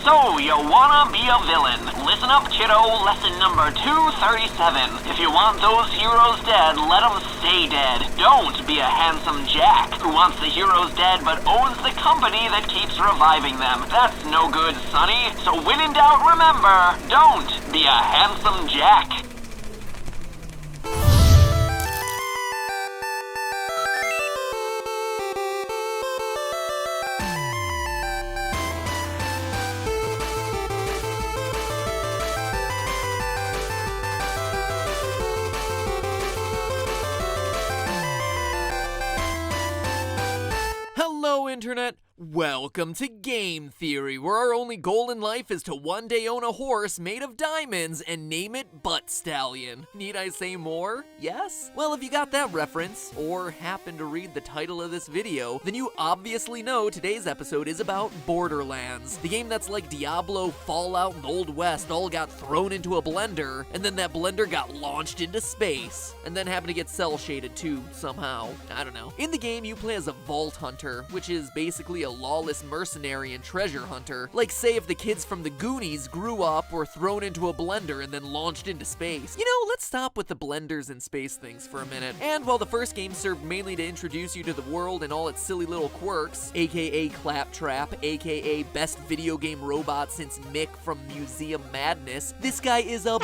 So, you wanna be a villain? Listen up, kiddo. Lesson number 237. If you want those heroes dead, let them stay dead. Don't be a handsome Jack who wants the heroes dead but owns the company that keeps reviving them. That's no good, sonny. So when in doubt, remember, don't be a handsome Jack. Hello, Internet! Welcome to Game Theory, where our only goal in life is to one day own a horse made of diamonds and name it Butt Stallion. Need I say more? Yes? Well, if you got that reference, or happen to read the title of this video, then you obviously know today's episode is about Borderlands, the game that's like Diablo, Fallout, and Old West all got thrown into a blender, and then that blender got launched into space, and then happened to get cel-shaded too, somehow. I don't know. In the game, you play as a vault hunter, which is basically a lawless mercenary and treasure hunter. Like, say if the kids from the Goonies grew up, were thrown into a blender, and then launched into space. You know, let's stop with the blenders and space things for a minute. And while the first game served mainly to introduce you to the world and all its silly little quirks, aka Claptrap, aka best video game robot since Mick from Museum Madness, this guy is a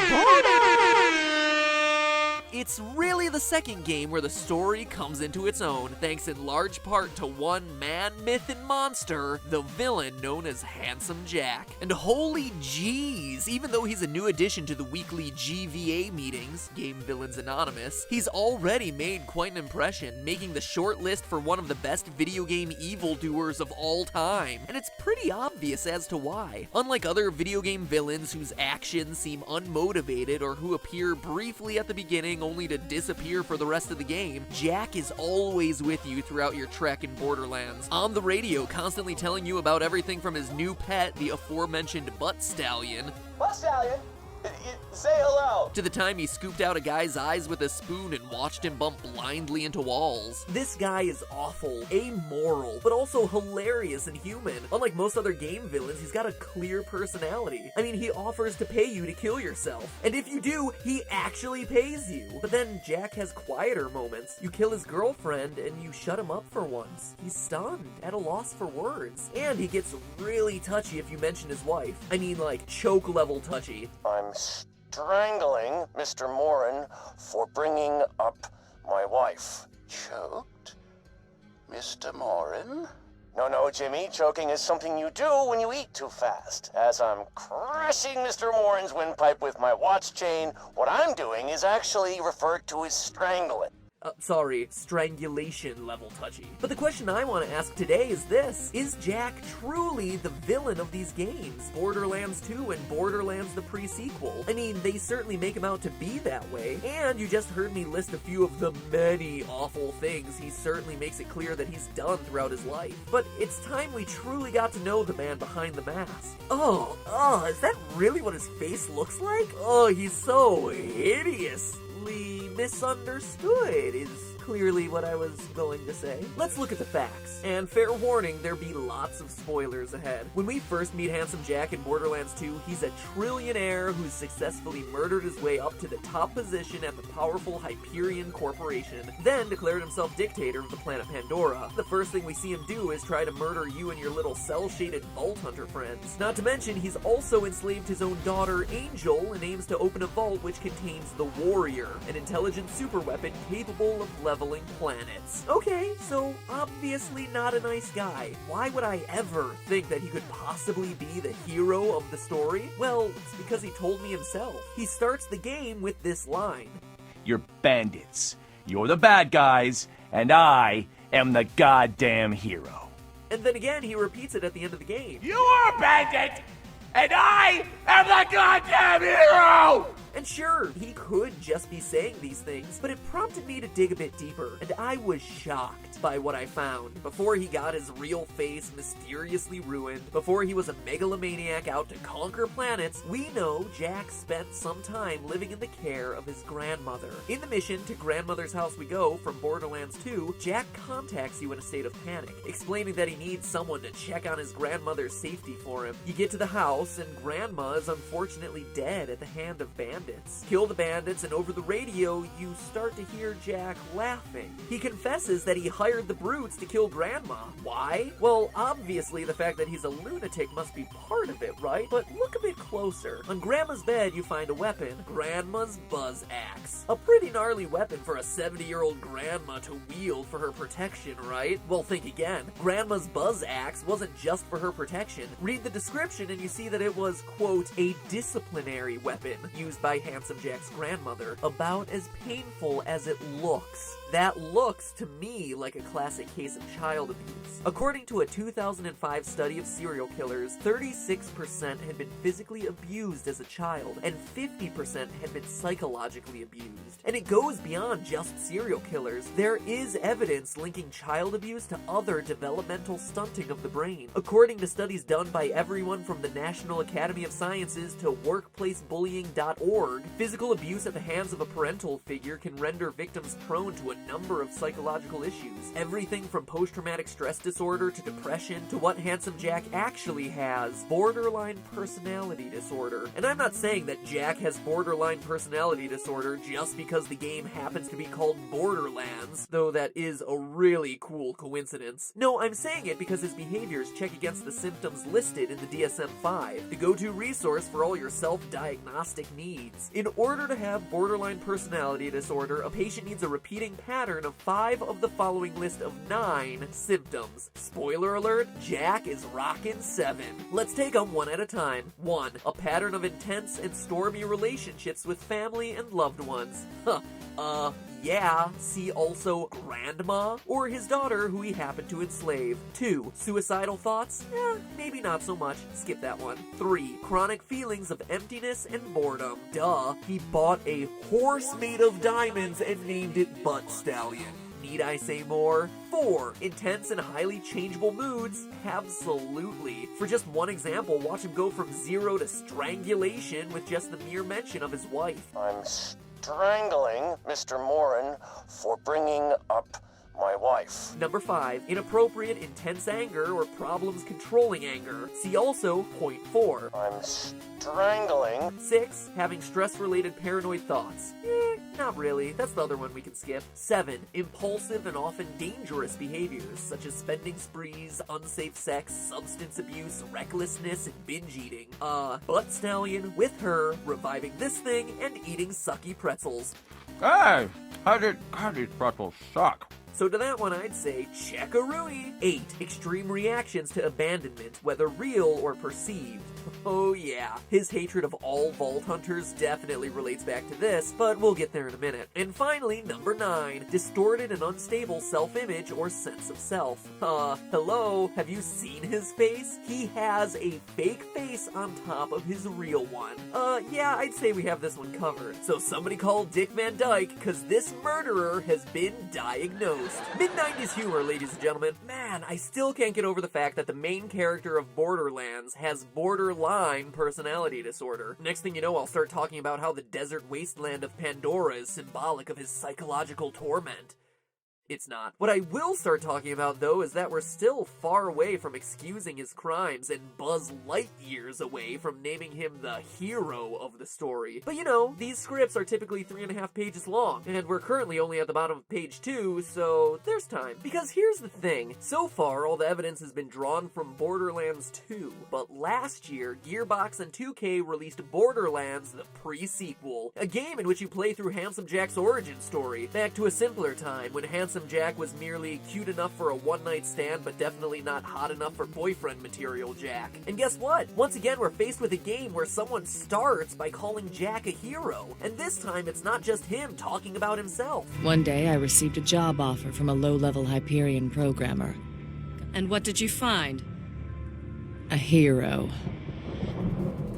It's really the second game where the story comes into its own, thanks in large part to one man, myth, and monster, the villain known as Handsome Jack. And holy jeez, even though he's a new addition to the weekly GVA meetings, Game Villains Anonymous, he's already made quite an impression, making the short list for one of the best video game evildoers of all time. And it's pretty obvious as to why. Unlike other video game villains whose actions seem unmotivated or who appear briefly at the beginning only to disappear for the rest of the game, Jack is always with you throughout your trek in Borderlands. On the radio, constantly telling you about everything from his new pet, the aforementioned Butt Stallion. Butt Stallion? Say hello! To the time he scooped out a guy's eyes with a spoon and watched him bump blindly into walls. This guy is awful, amoral, but also hilarious and human. Unlike most other game villains, he's got a clear personality. I mean, he offers to pay you to kill yourself. And if you do, he actually pays you. But then Jack has quieter moments. You kill his girlfriend and you shut him up for once. He's stunned, at a loss for words. And he gets really touchy if you mention his wife. I mean, like, choke level touchy. I'm strangling Mr. Morin for bringing up my wife. Choked? Mr. Morin? No, Jimmy, choking is something you do when you eat too fast. As I'm crushing Mr. Morin's windpipe with my watch chain, what I'm doing is actually referred to as strangling. Sorry, strangulation level touchy. But the question I want to ask today is this: is Jack truly the villain of these games? Borderlands 2 and Borderlands the pre-sequel. I mean, they certainly make him out to be that way, and you just heard me list a few of the many awful things he certainly makes it clear that he's done throughout his life. But it's time we truly got to know the man behind the mask. Is that really what his face looks like? He's so hideously misunderstood is clearly what I was going to say. Let's look at the facts. And fair warning, there be lots of spoilers ahead. When we first meet Handsome Jack in Borderlands 2, he's a trillionaire who's successfully murdered his way up to the top position at the powerful Hyperion Corporation, then declared himself dictator of the planet Pandora. The first thing we see him do is try to murder you and your little cel-shaded vault hunter friends. Not to mention, he's also enslaved his own daughter, Angel, and aims to open a vault which contains the Warrior, an intelligent superweapon capable of leveling planets. Okay, so obviously not a nice guy. Why would I ever think that he could possibly be the hero of the story? Well, it's because he told me himself. He starts the game with this line: "You're bandits. You're the bad guys, and I am the goddamn hero." And then again, he repeats it at the end of the game. "You are a bandit, and I am the goddamn hero!" And sure, he could just be saying these things, but it prompted me to dig a bit deeper, and I was shocked by what I found. Before he got his real face mysteriously ruined, before he was a megalomaniac out to conquer planets, we know Jack spent some time living in the care of his grandmother. In the mission To Grandmother's House We Go from Borderlands 2, Jack contacts you in a state of panic, explaining that he needs someone to check on his grandmother's safety for him. You get to the house, and Grandma is unfortunately dead at the hand of bandits. Kill the bandits, and over the radio, you start to hear Jack laughing. He confesses that he hired the brutes to kill Grandma. Why? Well, obviously the fact that he's a lunatic must be part of it, right? But look a bit closer. On Grandma's bed, you find a weapon, Grandma's buzz axe. A pretty gnarly weapon for a 70-year-old grandma to wield for her protection, right? Well, think again. Grandma's buzz axe wasn't just for her protection. Read the description and you see that it was, quote, a disciplinary weapon used by Handsome Jack's grandmother, about as painful as it looks. That looks, to me, like a classic case of child abuse. According to a 2005 study of serial killers, 36% had been physically abused as a child, and 50% had been psychologically abused. And it goes beyond just serial killers. There is evidence linking child abuse to other developmental stunting of the brain. According to studies done by everyone from the National Academy of Sciences to workplacebullying.org, physical abuse at the hands of a parental figure can render victims prone to a number of psychological issues. Everything from post-traumatic stress disorder to depression to what Handsome Jack actually has, borderline personality disorder. And I'm not saying that Jack has borderline personality disorder just because the game happens to be called Borderlands, though that is a really cool coincidence. No, I'm saying it because his behaviors check against the symptoms listed in the DSM-5, the go-to resource for all your self-diagnostic needs. In order to have borderline personality disorder, a patient needs a repeating pattern of 5 of the following list of 9 symptoms. Spoiler alert, Jack is rockin' 7. Let's take them one at a time. 1. A pattern of intense and stormy relationships with family and loved ones. Yeah, see also Grandma, or his daughter who he happened to enslave. 2. Suicidal thoughts? Maybe not so much. Skip that one. 3. Chronic feelings of emptiness and boredom. Duh, he bought a horse made of diamonds and named it Butt Stallion. Need I say more? 4. Intense and highly changeable moods? Absolutely. For just one example, watch him go from 0 to strangulation with just the mere mention of his wife. I'm strangling Mr. Morin for bringing up my wife. Number 5. Inappropriate, intense anger or problems controlling anger. See also point 4. I'm strangling. 6. Having stress-related paranoid thoughts. Not really. That's the other one we can skip. 7. Impulsive and often dangerous behaviors, such as spending sprees, unsafe sex, substance abuse, recklessness, and binge eating. Butt Stallion with her, reviving this thing, and eating sucky pretzels. Hey, how did pretzels suck? So to that one, I'd say check-a-rooey. 8. Extreme reactions to abandonment, whether real or perceived. Oh yeah, his hatred of all Vault Hunters definitely relates back to this, but we'll get there in a minute. And finally, number 9. Distorted and unstable self-image or sense of self. Hello, have you seen his face? He has a fake face on top of his real one. Yeah, I'd say we have this one covered. So somebody call Dick Van Dyke, cause this murderer has been diagnosed. Mid-90s humor, ladies and gentlemen. Man, I still can't get over the fact that the main character of Borderlands has borderline personality disorder. Next thing you know, I'll start talking about how the desert wasteland of Pandora is symbolic of his psychological torment. It's not. What I will start talking about, though, is that we're still far away from excusing his crimes and Buzz light years away from naming him the hero of the story. But you know, these scripts are typically 3.5 pages long, and we're currently only at the bottom of page 2, so there's time. Because here's the thing. So far, all the evidence has been drawn from Borderlands 2, but last year, Gearbox and 2K released Borderlands, the pre-sequel, a game in which you play through Handsome Jack's origin story, back to a simpler time when Handsome Jack was merely cute enough for a one-night stand, but definitely not hot enough for boyfriend material Jack. And guess what? Once again, we're faced with a game where someone starts by calling Jack a hero. And this time, it's not just him talking about himself. One day, I received a job offer from a low-level Hyperion programmer. And what did you find? A hero.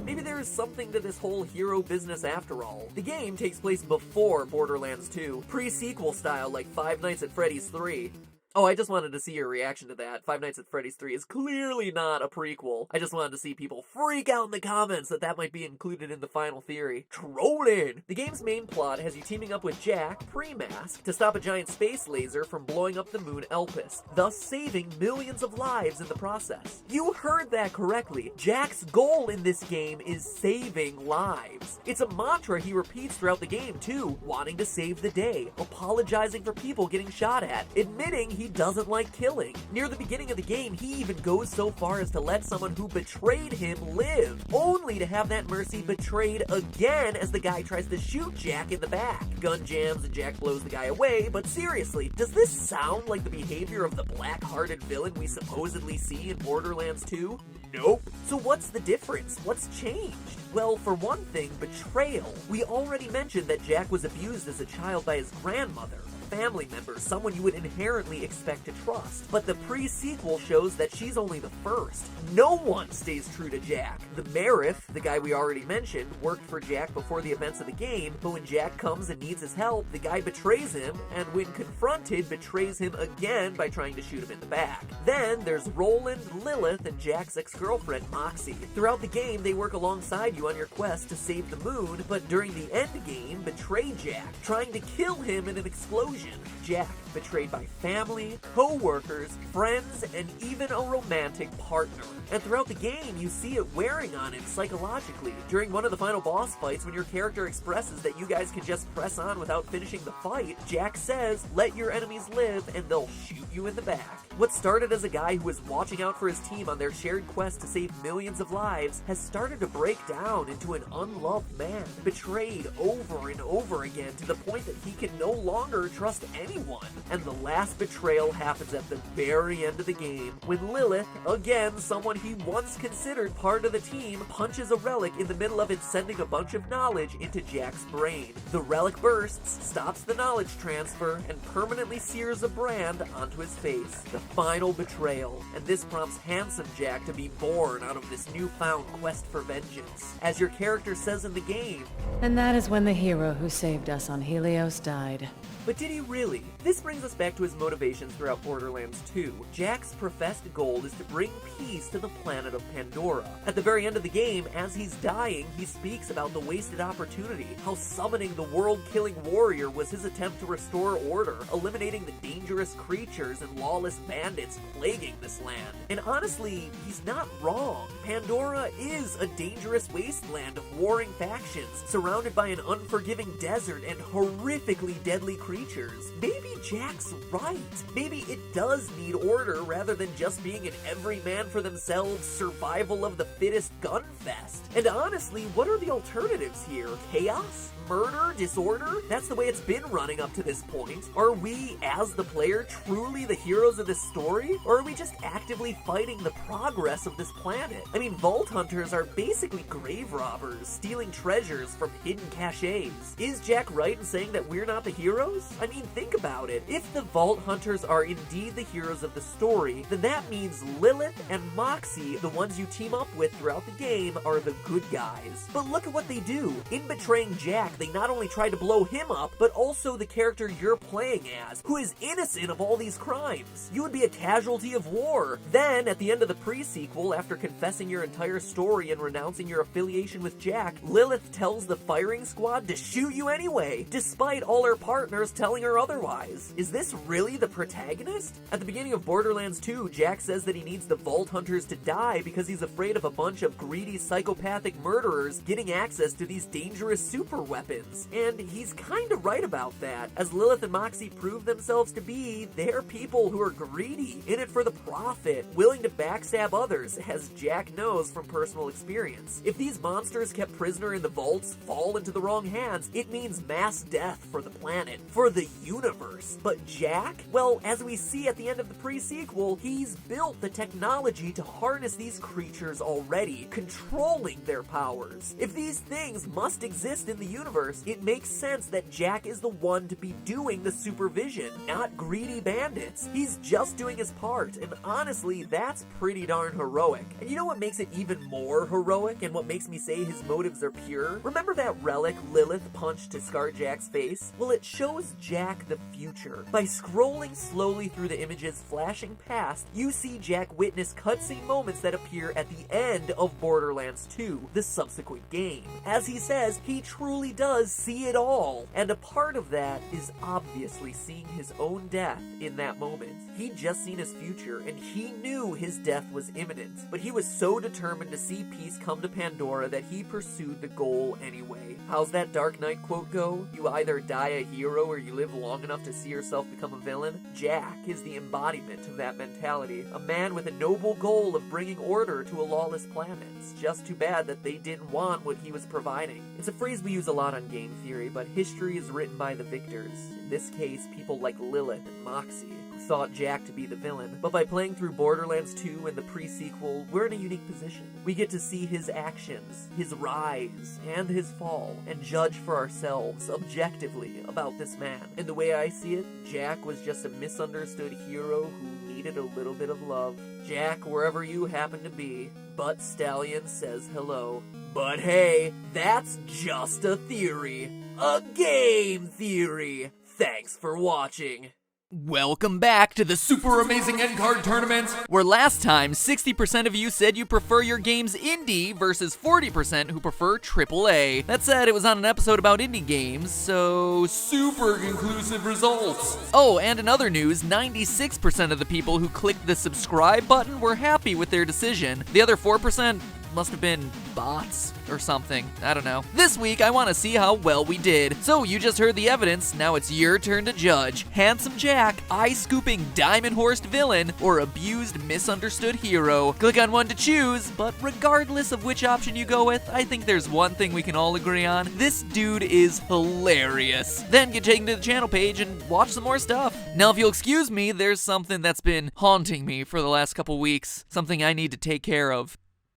Maybe there is something to this whole hero business after all. The game takes place before Borderlands 2, pre-sequel style like Five Nights at Freddy's 3. Oh, I just wanted to see your reaction to that. Five Nights at Freddy's 3 is clearly not a prequel. I just wanted to see people freak out in the comments that might be included in the final theory. Trolling! The game's main plot has you teaming up with Jack, pre-mask, to stop a giant space laser from blowing up the moon Elpis, thus saving millions of lives in the process. You heard that correctly. Jack's goal in this game is saving lives. It's a mantra he repeats throughout the game too, wanting to save the day, apologizing for people getting shot at, admitting he doesn't like killing. Near the beginning of the game, he even goes so far as to let someone who betrayed him live, only to have that mercy betrayed again as the guy tries to shoot Jack in the back. Gun jams and Jack blows the guy away, but seriously, does this sound like the behavior of the black-hearted villain we supposedly see in Borderlands 2? Nope. So what's the difference? What's changed? Well, for one thing, betrayal. We already mentioned that Jack was abused as a child by his grandmother, family member, someone you would inherently expect to trust. But the pre-sequel shows that she's only the first. No one stays true to Jack. The Marif, the guy we already mentioned, worked for Jack before the events of the game, but when Jack comes and needs his help, the guy betrays him, and when confronted, betrays him again by trying to shoot him in the back. Then there's Roland, Lilith, and Jack's ex-girlfriend, Moxie. Throughout the game, they work alongside you on your quest to save the moon, but during the end game, betray Jack, trying to kill him in an explosion. Jack, betrayed by family, co-workers, friends, and even a romantic partner. And throughout the game, you see it wearing on him psychologically. During one of the final boss fights, when your character expresses that you guys can just press on without finishing the fight, Jack says, "Let your enemies live and they'll shoot you in the back." What started as a guy who was watching out for his team on their shared quest to save millions of lives has started to break down into an unloved man, betrayed over and over again to the point that he can no longer trust anyone. And the last betrayal happens at the very end of the game, when Lilith, again someone he once considered part of the team, punches a relic in the middle of it, sending a bunch of knowledge into Jack's brain. The relic bursts, stops the knowledge transfer, and permanently sears a brand onto his face. The final betrayal, and this prompts handsome Jack to be born out of this newfound quest for vengeance. As your character says in the game, And that is when the hero who saved us on Helios died. but did he really? This brings us back to his motivations throughout Borderlands 2. Jack's professed goal is to bring peace to the planet of Pandora. At the very end of the game, as he's dying, he speaks about the wasted opportunity, how summoning the world-killing warrior was his attempt to restore order, eliminating the dangerous creatures and lawless bandits plaguing this land. And honestly, he's not wrong. Pandora is a dangerous wasteland of warring factions, surrounded by an unforgiving desert and horrifically deadly creatures. Maybe Jack's right. Maybe it does need order rather than just being an every man for themselves, survival of the fittest gun fest. And honestly, what are the alternatives here? Chaos? Murder? Disorder? That's the way it's been running up to this point. Are we, as the player, truly the heroes of this story? Or are we just actively fighting the progress of this planet? I mean, Vault Hunters are basically grave robbers, stealing treasures from hidden caches. Is Jack right in saying that we're not the heroes? I mean, think about it. If the Vault Hunters are indeed the heroes of the story, then that means Lilith and Moxie, the ones you team up with throughout the game, are the good guys. But look at what they do. In betraying Jack, they not only try to blow him up, but also the character you're playing as, who is innocent of all these crimes. You would be a casualty of war. Then, at the end of the pre-sequel, after confessing your entire story and renouncing your affiliation with Jack, Lilith tells the firing squad to shoot you anyway, despite all her partners telling her otherwise. Is this really the protagonist? At the beginning of Borderlands 2, Jack says that he needs the Vault Hunters to die because he's afraid of a bunch of greedy psychopathic murderers getting access to these dangerous super weapons. And he's kinda right about that. As Lilith and Moxie prove themselves to be, they're people who are greedy, in it for the profit, willing to backstab others, as Jack knows from personal experience. If these monsters kept prisoner in the vaults fall into the wrong hands, it means mass death for the planet, for the universe. universe. But Jack? Well, as we see at the end of the pre-sequel, he's built the technology to harness these creatures already, controlling their powers. If these things must exist in the universe, it makes sense that Jack is the one to be doing the supervision, not greedy bandits. He's just doing his part, and honestly, that's pretty darn heroic. And you know what makes it even more heroic, and what makes me say his motives are pure? Remember that relic Lilith punched to scar Jack's face? Well, it shows Jack the future. By scrolling slowly through the images flashing past, you see Jack witness cutscene moments that appear at the end of Borderlands 2, the subsequent game. As he says, he truly does see it all, and a part of that is obviously seeing his own death in that moment. He'd just seen his future, and he knew his death was imminent, but he was so determined to see peace come to Pandora that he pursued the goal anyway. How's that Dark Knight quote go? You either die a hero or you live long enough to see yourself become a villain? Jack is the embodiment of that mentality, a man with a noble goal of bringing order to a lawless planet. It's just too bad that they didn't want what he was providing. It's a phrase we use a lot on game theory, but history is written by the victors. In this case, people like Lilith and Moxie, who thought Jack to be the villain. But by playing through Borderlands 2 and the pre-sequel, we're in a unique position. We get to see his actions, his rise, and his fall, and judge for ourselves, objectively, about this man. And the way I see it, Jack was just a misunderstood hero who needed a little bit of love. Jack, wherever you happen to be, Butt Stallion says hello. But hey, that's just a theory. A game theory. Thanks for watching. Welcome back to the Super Amazing End Card Tournament, where last time 60% of you said you prefer your games indie versus 40% who prefer AAA. That said, it was on an episode about indie games, so super conclusive results. Oh, and in other news, 96% of the people who clicked the subscribe button were happy with their decision. The other 4% must have been bots or something. I don't know. This week, I want to see how well we did. So you just heard the evidence. Now it's your turn to judge. Handsome Jack, eye-scooping diamond-horsed villain, or abused, misunderstood hero. Click on one to choose, but regardless of which option you go with, I think there's one thing we can all agree on. This dude is hilarious. Then get taken to the channel page and watch some more stuff. Now, if you'll excuse me, there's something that's been haunting me for the last couple weeks. Something I need to take care of.